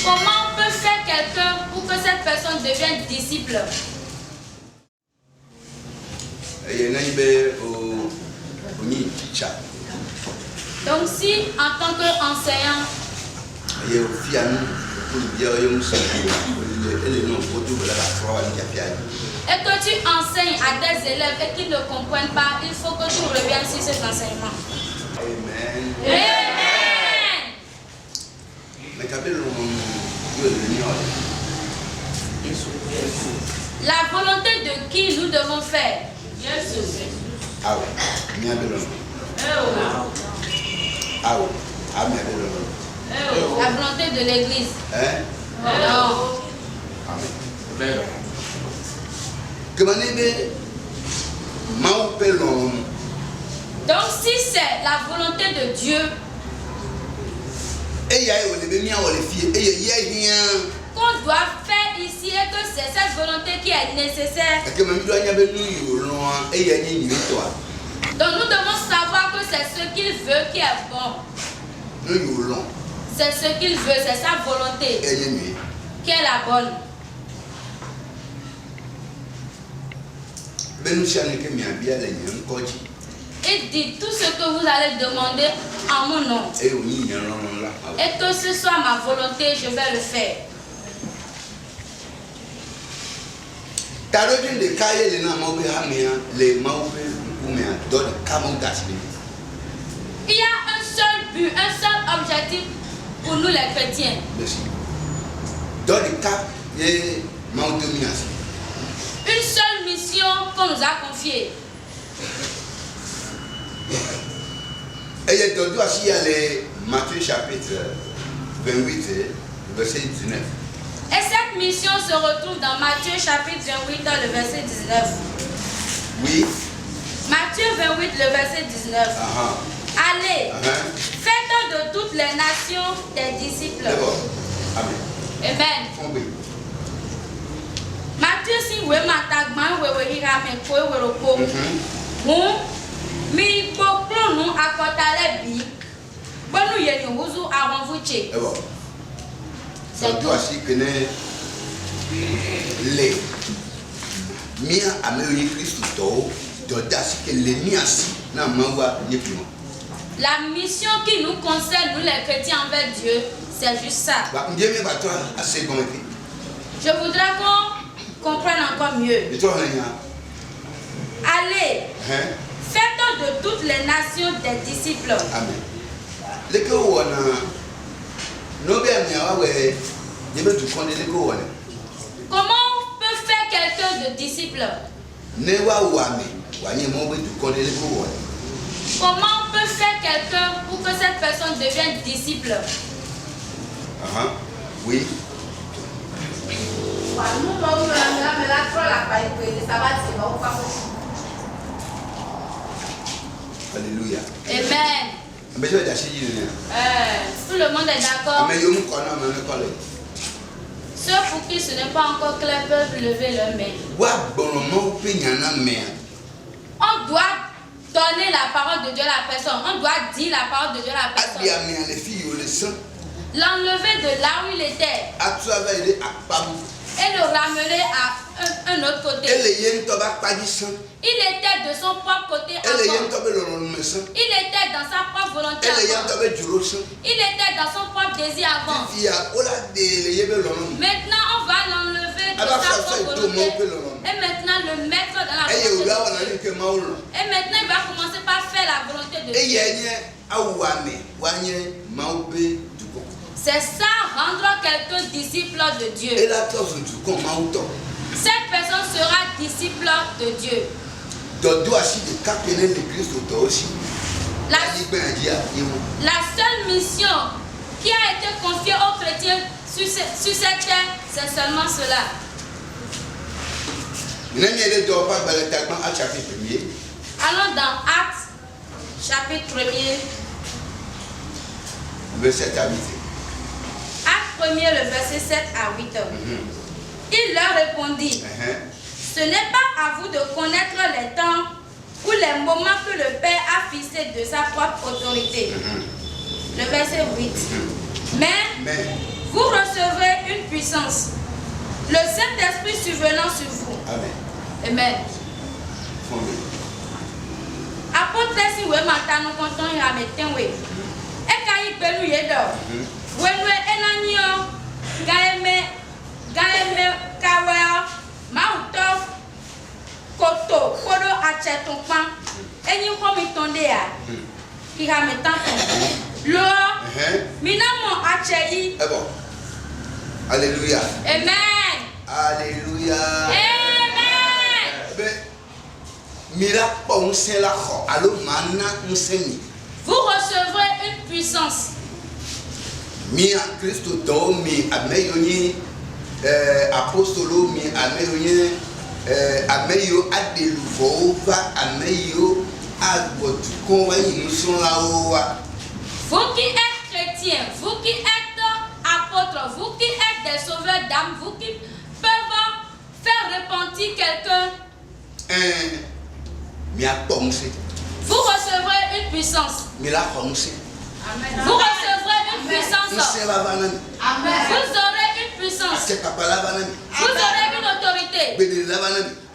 Comment on peut faire quelqu'un pour que cette personne devienne disciple? Donc si en tant qu'enseignant, et que tu enseignes à tes élèves et qu'ils ne comprennent pas, il faut que tu reviennes sur cet enseignement. Amen. Amen. La volonté de qui nous devons faire? La volonté de l'église. Non. Donc si c'est la volonté de Dieu qu'on doit faire ici et que c'est cette volonté qui est nécessaire, donc nous devons savoir que c'est ce qu'il veut qui est bon. C'est ce qu'il veut, c'est sa volonté qui est la bonne. Et dites tout ce que vous allez demander en mon nom. Et que ce soit ma volonté, je vais le faire. Il y a un seul but, un seul objectif pour nous les chrétiens. Une seule mission qu'on nous a confiée. Matthieu chapitre 28, verset 19. Et cette mission se retrouve dans Matthieu chapitre 28, le verset 19. Oui. Matthieu 28, le verset 19. Allez, faites de toutes les nations des disciples. Amen. Amen. Matthieu si vous m'attagman vous hirame ko weroko. Mi boklo nu akotale bi. Bonu yeni wuzu avant vous che. C'est toi aussi que les mia ameli Christ to dodasi que les miasi na mawa yepimo. La mission qui nous concerne, nous les chrétiens envers Dieu, c'est juste ça. Je voudrais qu'on comprenne encore mieux. Allez, faites de toutes les nations des disciples. Amen. Comment on peut faire quelqu'un de disciple? Comment on peut faire quelqu'un pour que cette personne devienne disciple? Oui. Alléluia. Amen. Tout le monde est d'accord. Ceux pour qui ce n'est pas encore clair peuvent lever leur main. On doit donner la parole de Dieu à la personne. On doit dire la parole de Dieu à la personne. L'enlever de là où il était. Et le ramener à un autre côté. Il était de son propre côté avant. Il était dans sa propre volonté avant. Il était dans son propre désir avant. Maintenant, on va l'enlever de sa propre volonté. Et maintenant, le mettre dans la volonté de Dieu. Et maintenant, il va commencer par faire la volonté de Dieu. C'est ça, rendre quelqu'un disciple de Dieu. Cette personne sera disciple de Dieu. La seule mission qui a été confiée aux chrétiens sur cette terre, c'est seulement cela. Allons dans Actes, chapitre 1er. Verset 8. Acte 1er, le verset 7 à 8. Il leur répondit, ce n'est pas à vous de connaître les temps ou les moments que le Père a fixés de sa propre autorité. Le verset 8. Mais vous recevrez une puissance. Le Saint-Esprit survenant sur vous. Amen. Amen. Apôtre si we matano konton ya meten we. E ka yi pelu ye do. We enanyo gaeme kawa mauto koto kodo acheton pan. Enyi ko mi tonde ya. Ki ha metan. Lo minamo acheyi. Bon. Alléluia. Amen. Alléluia. Amen. Vous recevrez une puissance. Mia Christo to mi ameyoni apostolo mi ameyoni ameyo adeluvo va ameyo agbotukon wa yinusun lawa. Vous qui êtes chrétiens, vous qui êtes apôtres, vous qui êtes des sauveurs d'âme, vous qui peuvent faire repentir quelqu'un. Vous recevrez une puissance. Amen. Vous recevrez une puissance. Amen. Vous aurez une puissance. Vous aurez une autorité.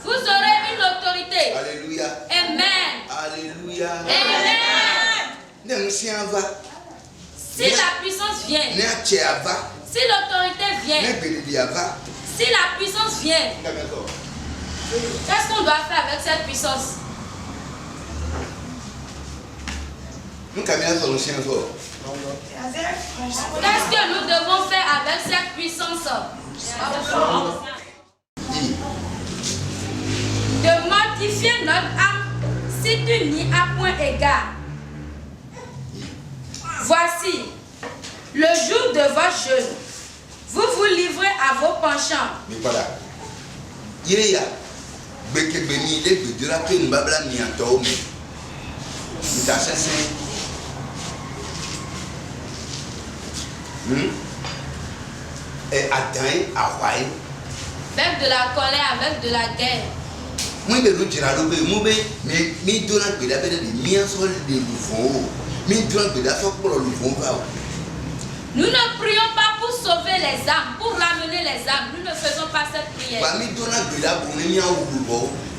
Vous aurez une autorité. Alléluia. Amen. Alléluia. Amen. Si la puissance vient, si l'autorité vient, si la puissance vient, qu'est-ce qu'on doit faire avec cette puissance? Qu'est-ce que nous devons faire avec cette puissance? De mortifier notre âme si tu n'y as point égard. Voici, le jour de votre jeûne, vous vous livrez à vos penchants. Avec de la colère, avec de la guerre. Nous ne prions pas pour sauver les âmes, pour ramener les âmes. Nous ne faisons pas cette prière.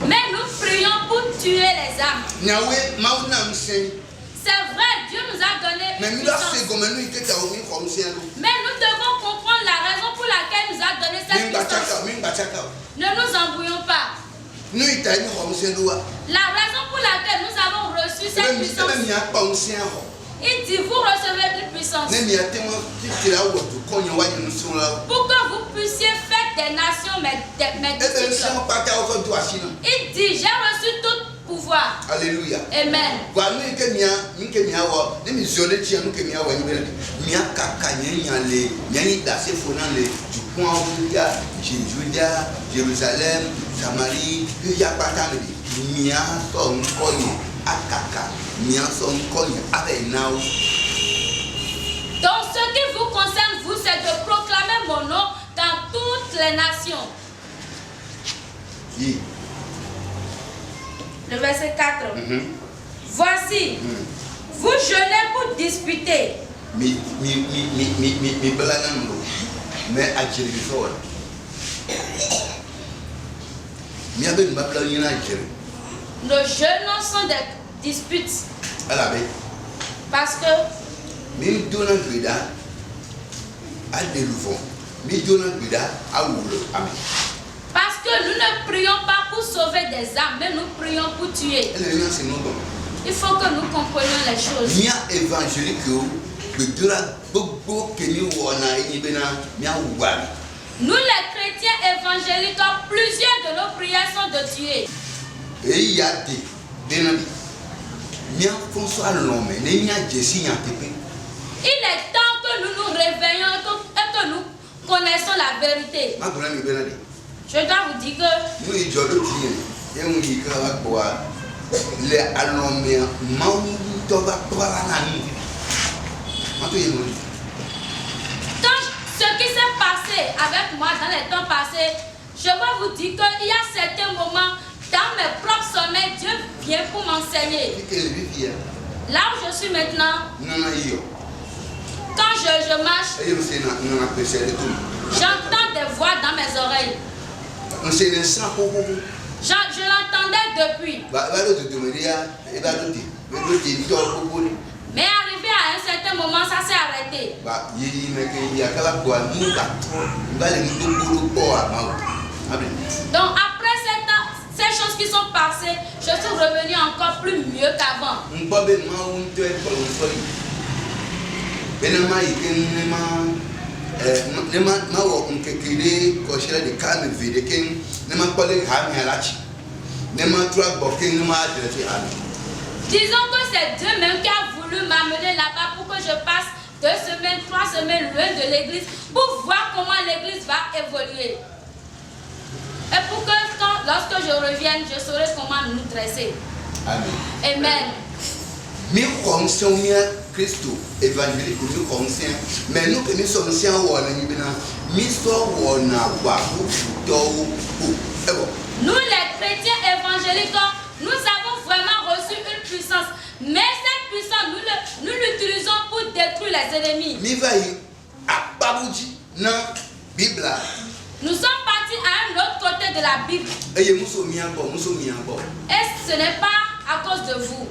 Mais nous prions pour tuer les âmes. C'est vrai, Dieu nous a donné une puissance. Mais nous devons comprendre la raison pour laquelle il nous a donné cette puissance. Ne nous embrouillons pas. La raison pour laquelle nous avons reçu cette puissance, il dit vous recevez une puissance pour que vous puissiez faire des nations mes disciples. Il dit j'ai reçu tout pouvoir. Alléluia. Amen. Jérusalem, Samarie, donc ce qui vous concerne, vous, c'est de proclamer mon nom dans toutes les nations. Oui. Le verset 4. Voici, vous jeûnez pour disputer. Nos jeûnes sont des disputes. Parce que nous ne prions pas pour sauver des âmes, mais nous prions pour tuer. Il faut que nous comprenions les choses. Nous les chrétiens évangéliques, plusieurs de nos prières sont de tuer. Il est temps que nous nous réveillons et que nous connaissons la vérité. Je dois vous dire que quand ce qui s'est passé avec moi dans les temps passés, je vais vous dire qu'il y a certains moments dans mes propres sommeils, Dieu vient pour m'enseigner. Là où je suis maintenant, je marche, j'entends des voix dans mes oreilles. Je l'entendais depuis. Mais arrivé à un certain moment, ça s'est arrêté. Donc après ces choses qui sont passées, je suis revenu encore plus mieux qu'avant. Disons que c'est Dieu même qui a voulu m'amener là-bas pour que je passe 2 semaines, 3 semaines loin de l'église pour voir comment l'église va évoluer. Et pour que lorsque je revienne, je saurai comment nous dresser. Amen. Amen. Mi conscient Christo évangélique mi conscient mais nous que nous sommes anciens wona nyibina mi so wona wa nous les chrétiens évangéliques nous avons vraiment reçu une puissance mais cette puissance nous l'utilisons pour détruire les ennemis. Mi va y ababuji na Bible. Nous sommes partis à un autre côté de la Bible. Et ce n'est pas à cause de vous.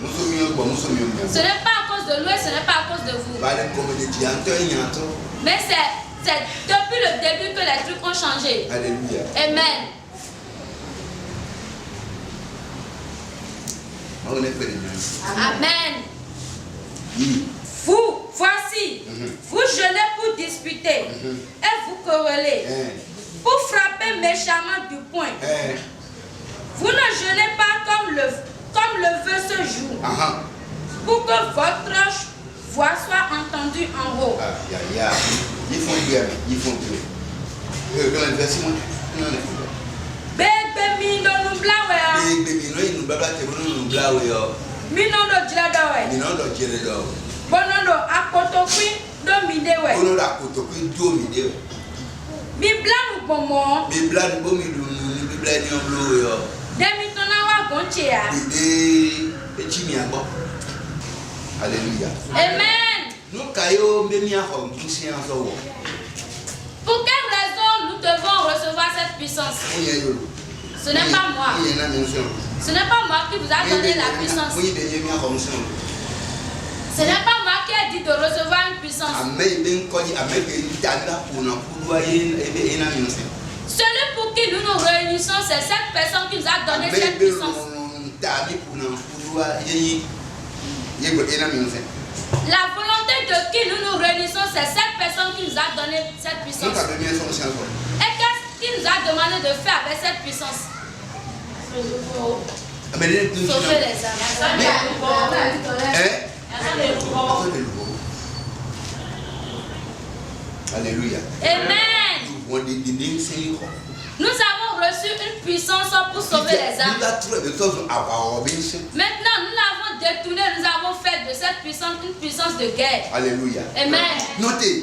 Ce n'est pas à cause de nous et ce n'est pas à cause de vous. Mais c'est depuis le début que les trucs ont changé. Alléluia. Amen. Amen. Vous, voici, vous jeûnez pour disputer et vous querellez, pour frapper méchamment du poing. Vous ne jeûnez pas comme le veut ce jour, pour que votre voix soit entendue en haut. Ils font bien. Bonono akotokui domidewe. Bonono akotokui domidewe. Biblanu bomo. Biblanu bomidunu biblani oblo yo. Demi tona wa gonchea. Echimiabo. Alléluia. Amen. Nous kayo mbemi ahom kisien so. Pour quelle raison nous devons recevoir cette puissance? Ce n'est pas moi. Ce n'est pas moi qui vous a donné la puissance. Ce n'est pas moi qui ai dit de recevoir une puissance. Celui pour qui nous nous réunissons, c'est cette personne qui nous a donné cette puissance. La volonté de qui nous nous réunissons, c'est cette personne qui nous a donné cette puissance. Et qu'est-ce qu'il nous a demandé de faire avec cette puissance? Sauver les âmes. Alléluia. Amen. Nous avons reçu une puissance pour sauver les âmes. Maintenant, nous l'avons détourné, nous avons fait de cette puissance une puissance de guerre. Alléluia. Amen. Notez.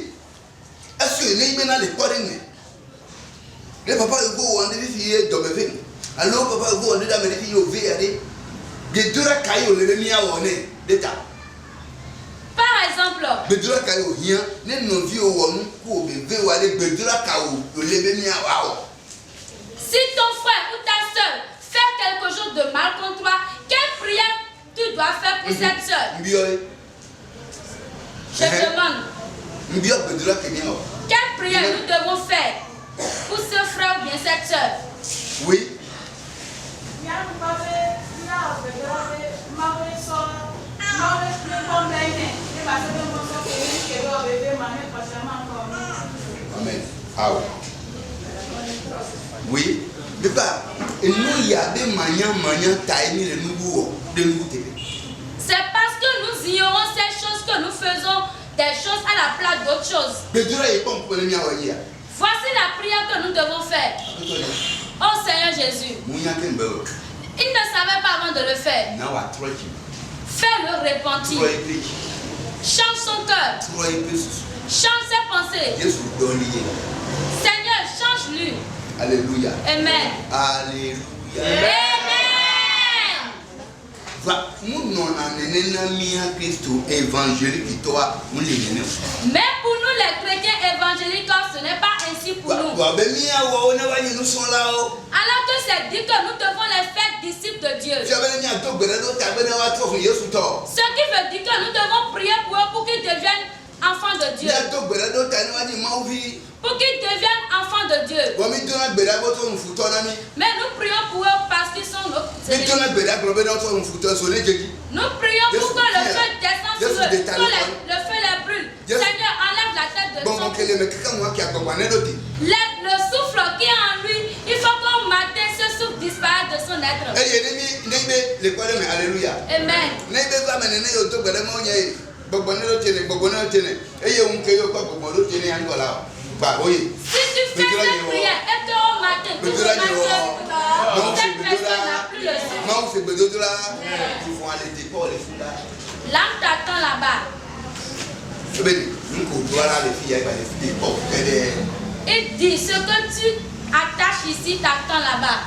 Est-ce que les gens les connaissent? Les papas vont en défier d'obéir. Alors papa vont en défier au VAD. Des deux cailloux les miens on est d'état. Par exemple, si ton frère ou ta soeur fait quelque chose de mal contre toi, quelle prière tu dois faire pour cette soeur? Je demande. Quelle prière nous devons faire pour ce frère ou bien cette soeur? Oui. Amen. Oui. Mais pas. Et nous, il y a des manières taillées de nouveau. C'est parce que nous ignorons ces choses que nous faisons des choses à la place d'autres choses. Voici la prière que nous devons faire. Oh Seigneur Jésus. Il ne savait pas avant de le faire. Fais-le repentir. Change son cœur. Change ses pensées. Seigneur, change-lui. Alléluia. Amen. Alléluia. Amen. Mais pour nous les chrétiens évangéliques, ce n'est pas ainsi pour nous. Alors que c'est dit que nous devons les faire disciples de Dieu. Ce qui veut dire que nous devons prier pour eux pour qu'ils deviennent enfants de Dieu. Pour qu'ils deviennent enfants de Dieu. Mais nous prions pour eux parce qu'ils sont nos ennemis. Nous prions pour que le feu descende sur eux, que le feu les brûle. Seigneur, enlève la tête de son. Le souffle qui est en lui, il faut qu'on mate ce souffle disparaître de son être. Amen. Si tu fais cette prière et qu'au matin, tu remarques que cette personne n'a plus le souffle. L'âme t'attend là-bas. Il dit, ce que tu attaches ici t'attend là-bas.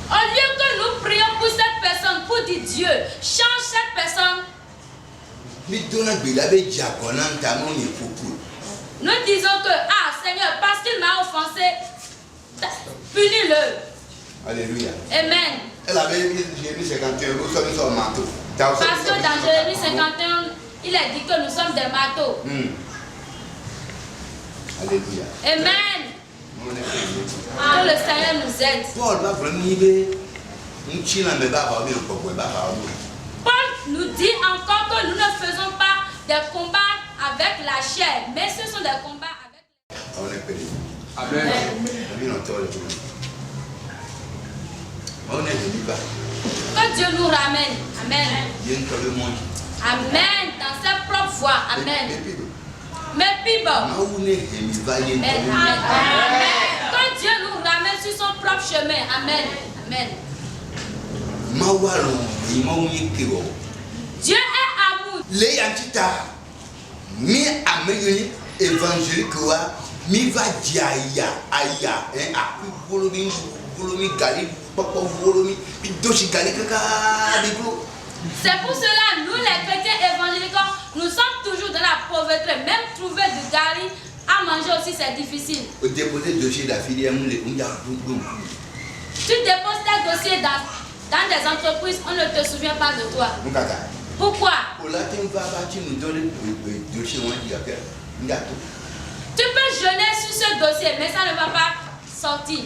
Au lieu que nous prions pour cette personne, pour dire Dieu, change cette personne. Nous disons que, ah Seigneur, parce qu'il m'a offensé, punis-le. Alléluia. Amen. Parce que dans Jérémie 51, il a dit que nous sommes des marteaux. Alléluia. Amen. Que le Seigneur nous aide. Paul nous dit encore que nous ne faisons pas des combats avec la chair, mais ce sont des combats avec. Amen. Que Dieu nous ramène. Amen. Amen. Dans sa propre voie. Amen. Mais Bible. Amen. Que Dieu nous ramène sur son propre chemin. Amen. Amen. Dieu est amour. Évangélique mi va dia aya c'est pour cela nous les chrétiens évangéliques nous sommes toujours dans la pauvreté, même trouver du gari à manger aussi c'est difficile. Tu déposes tes dossiers dans des entreprises, on ne te souvient pas de toi. Pourquoi? Tu peux jeûner sur ce dossier, mais ça ne va pas sortir.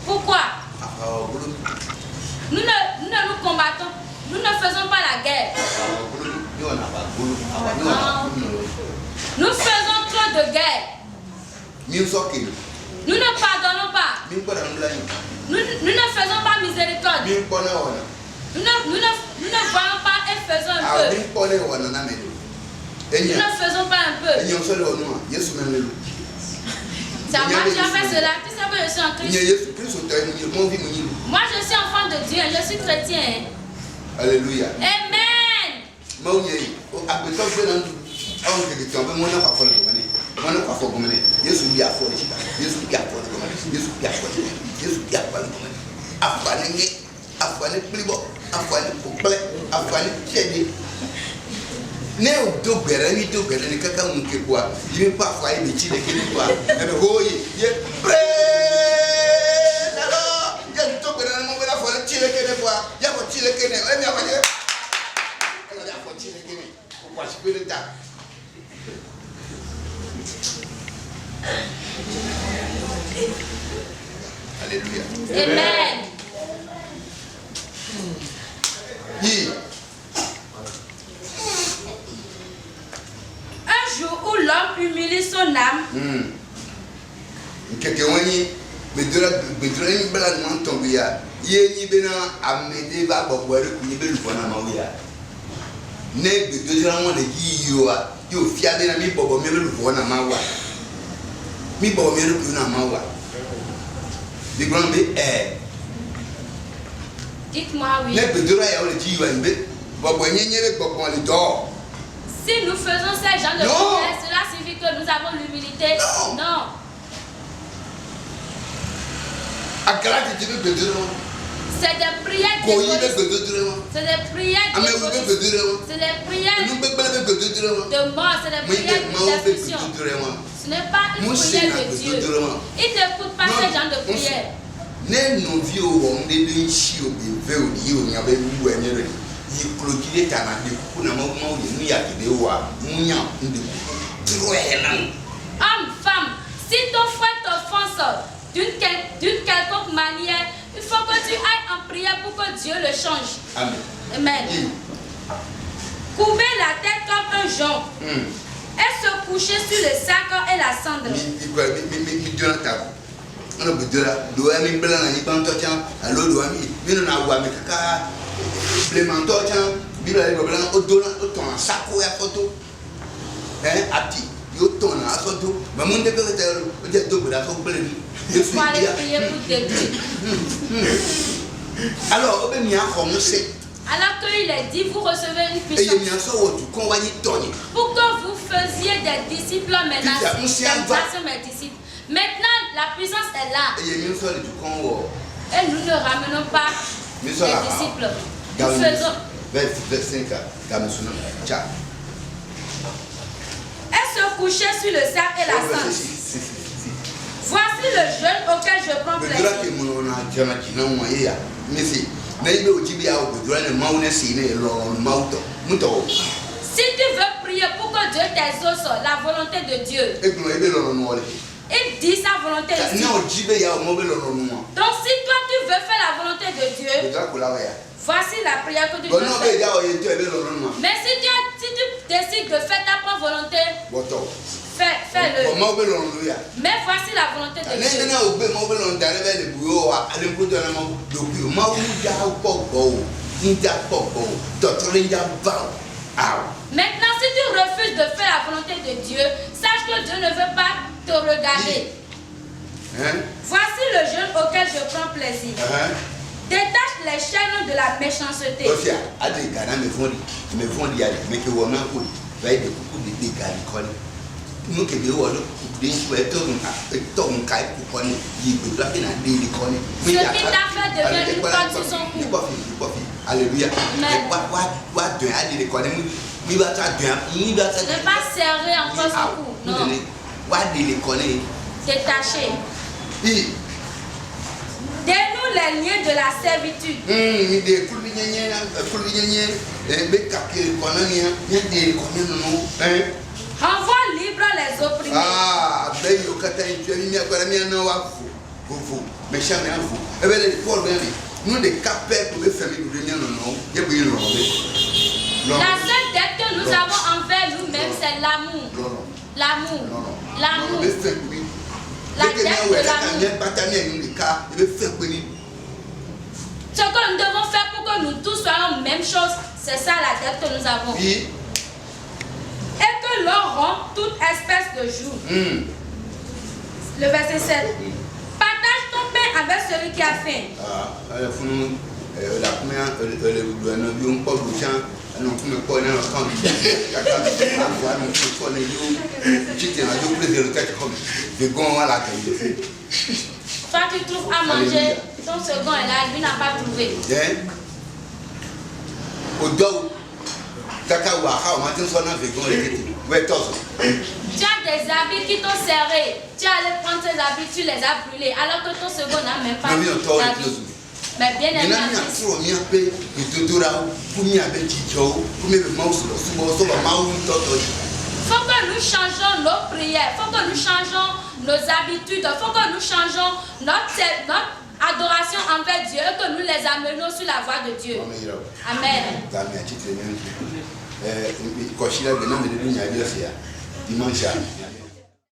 Pourquoi? Nous ne nous combattons, nous ne faisons pas la guerre. Nous faisons trop de guerre. Nous ne pardonnons pas. Nous ne faisons pas miséricorde. Nous ne voyons pas et faisons un peu. Nous ne faisons pas un peu. C'est à moi qui a fait cela. Tu sais que je suis en Christ. Moi je suis enfant de Dieu. Je suis chrétien. Alléluia. Amen. Ne o do gbere ni kaka unke kwa yimi pa fa ibi chi de kini kwa ebe hoye ye pre nalo ye do gbere na mo bela fo chi le kene kwa ya ko chi le kene e mi abaje ya ko chi le kene ko kwa spirit ta Alléluia. Amen. Un jour où l'homme humilie son âme, dites-moi oui. Si nous faisons ces gens de prière, cela signifie que nous avons l'humilité? Non. C'est des prières d'égoïsme. C'est des prières d'égoïsme. C'est des prières de mort. C'est des prières d'affliction. Ce n'est pas une prière de Dieu. Il n'écoute pas ces gens de prière. Homme, femme, si ton frère t'offense d'une quelconque manière, il faut que tu ailles en prière pour que Dieu le change. Amen. Amen. Couper la tête comme un jonc et se coucher sur le sac et la cendre. Il faut aller prier pour début. Alors qu'il est dit, vous recevez une puissance. Pour que vous faisiez des disciples maintenant. Mes disciples. Maintenant, la puissance est là. Et nous ne ramenons pas les disciples. Nous faisons. Et se coucher sur le sac et la cendre. Voici le jeûne auquel je prends plaisir. Si tu veux prier pour que Dieu t'exauce la volonté de Dieu, il dit sa volonté ici. Donc si toi tu veux faire la volonté de Dieu, voici la prière que tu dois faire. Mais si tu décides de faire ta propre volonté, fais-le. Mais voici la volonté de Dieu. Maintenant, si tu refuses de faire la volonté de Dieu, sache que Dieu ne veut pas te regarder. Voici le jeûne auquel je prends plaisir. Détache les chaînes de la méchanceté. Ce qui t'a fait devenir une corde sur son cou. Alléluia. Ne pas serrer encore son cou. Non. Détacher. Dénoue les liens de la servitude. Renvoie libre les opprimés. La seule dette que nous avons envers nous-mêmes, c'est l'amour. L'amour. L'amour. La dette de l'amour. Ce que nous devons faire pour que nous tous soyons même chose, c'est ça la dette que nous avons. Et que l'on rend toute espèce de jour. Le verset 7. Partage ton pain avec celui qui a faim. Toi tu trouves à manger, ton second est là, lui n'a pas trouvé. Tu as des habits qui t'ont serré. Tu es allé prendre tes habits, tu les as brûlés. Alors que ton second n'a même pas d'habits. Mais bien aimé. Il faut que nous changeons nos prières. Il faut que nous changeons nos habitudes. Il faut que nous changeons notre adoration envers Dieu et que nous les amenons sur la voie de Dieu. Amen.